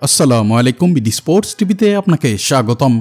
আসসালামু আলাইকুম BD sports টিভিতে আপনাকে স্বাগতম।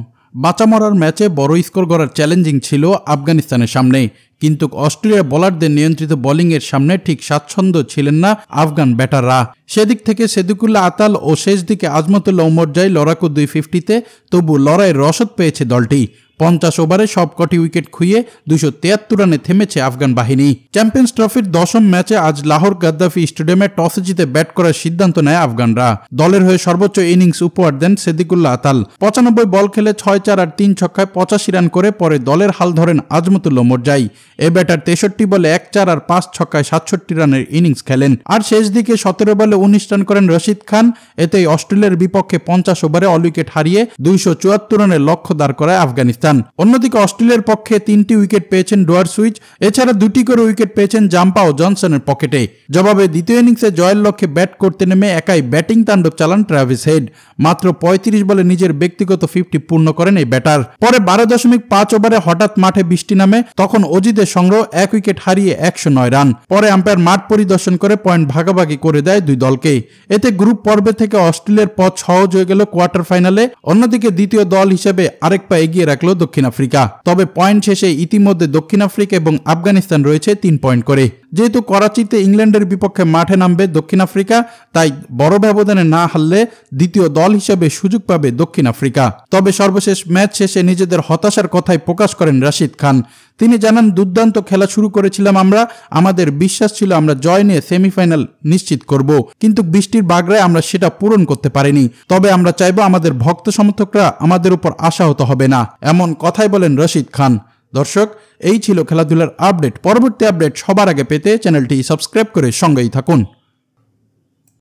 বাঁচা মরার ম্যাচে বড় স্কোর করার চ্যালেঞ্জিং ছিল আফগানিস্তানের সামনে, কিন্তু অস্ট্রেলিয়ার বোলারদের নিয়ন্ত্রিত বোলিংয়ের সামনে ঠিক স্বাচ্ছন্দ্য ছিলেন না আফগান ব্যাটাররা। সেদিক থেকে সেদুকুল্লাহ আতাল ও শেষ দিকে আজমতুল্লাহ উমরজাই লড়াকু 250-তে, তবু লড়াইয়ের রসদ পেয়েছে দলটি। 50 ওভারে সবকটি উইকেট খুইয়ে 273 রানে থেমেছে আফগান বাহিনী। চ্যাম্পিয়ন্স ট্রফির 10ম ম্যাচে আজ লাহোর গাদ্দাফি স্টেডিয়ামে টসে জিতে ব্যাট করার সিদ্ধান্ত নেয় আফগানরা। দলের হয়ে সর্বোচ্চ ইনিংস উপহার দেন সেদুকুল্লাহ আতাল। 95 বল খেলে 6-4 আর 3 ছক্কায় 85 রান করে পরে দলের হাল ধরেন আজমতুল্লাহ উমরজাই। এ ব্যাটার 63 বলে 1-4 আর 5 ছক্কায় 67 রানের ইনিংস খেলেন। আর শেষ দিকে 17 বলে 19 রান করেন রশিদ খান। এতেই অস্ট্রেলিয়ার বিপক্ষে 50 ওভারে অল উইকেট হারিয়ে 274 রানের লক্ষ্য দাঁড় করায় আফগানিস্তান। অন্যদিকে অস্ট্রেলিয়ার পক্ষে 3টি উইকেট পেয়েছেন ডুয়ার সুইচ, এছাড়া 2টি করে উইকেট পেয়েছেন জাম্পা ও জনসনের পকেটে। জবাবে দ্বিতীয় ইনিংসে জয়ের লক্ষ্যে ব্যাট করতে নেমে একাই ব্যাটিং তাণ্ডব চালান ট্রাভিস হেড। মাত্র 35 বলে নিজের ব্যক্তিগত 50 পূর্ণ করেন এই ব্যাটার। পরে 12.5 ওভারে হঠাৎ মাঠে বৃষ্টি নামে, তখন অজিদের সংগ্রহ 1 উইকেট হারিয়ে 109 রান। পরে আম্পায়ার মাঠ পরিদর্শন করে পয়েন্ট ভাগাভাগি করে দেয় দুই দলকে। এতে গ্রুপ পর্বে থেকে অস্ট্রেলিয়ার পথ সহজ হয়ে গেল কোয়ার্টার ফাইনালে। অন্যদিকে দ্বিতীয় দল হিসেবে আরেক পা এগিয়ে রাখলো দক্ষিণ আফ্রিকা। তবে পয়েন্ট শেষে ইতিমধ্যে দক্ষিণ আফ্রিকা এবং আফগানিস্তান রয়েছে 3 পয়েন্ট করে। যেহেতু করাচিতে ইংল্যান্ডের বিপক্ষে মাঠে নামবে দক্ষিণ আফ্রিকা, তাই বড় ব্যবধানে না হারলে দ্বিতীয় দল হিসেবে সুযোগ পাবে দক্ষিণ আফ্রিকা। তবে সর্বশেষ ম্যাচ শেষে নিজেদের হতাশার কথাই প্রকাশ করেন রশিদ খান। তিনি জানান, দুর্দান্ত খেলা শুরু করেছিলাম আমরা, আমাদের বিশ্বাস ছিল আমরা জয় নিয়ে সেমিফাইনাল নিশ্চিত করব, কিন্তু বৃষ্টির বাগড়ায় আমরা সেটা পূরণ করতে পারিনি। তবে আমরা চাইবো আমাদের ভক্ত সমর্থকরা আমাদের উপর আশাহত হবে না, এমন কথাই বলেন রশিদ খান। দর্শক, এই ছিল খেলাধুলার আপডেট। পরবর্তী আপডেট সবার আগে পেতে চ্যানেলটি সাবস্ক্রাইব করে সঙ্গেই থাকুন।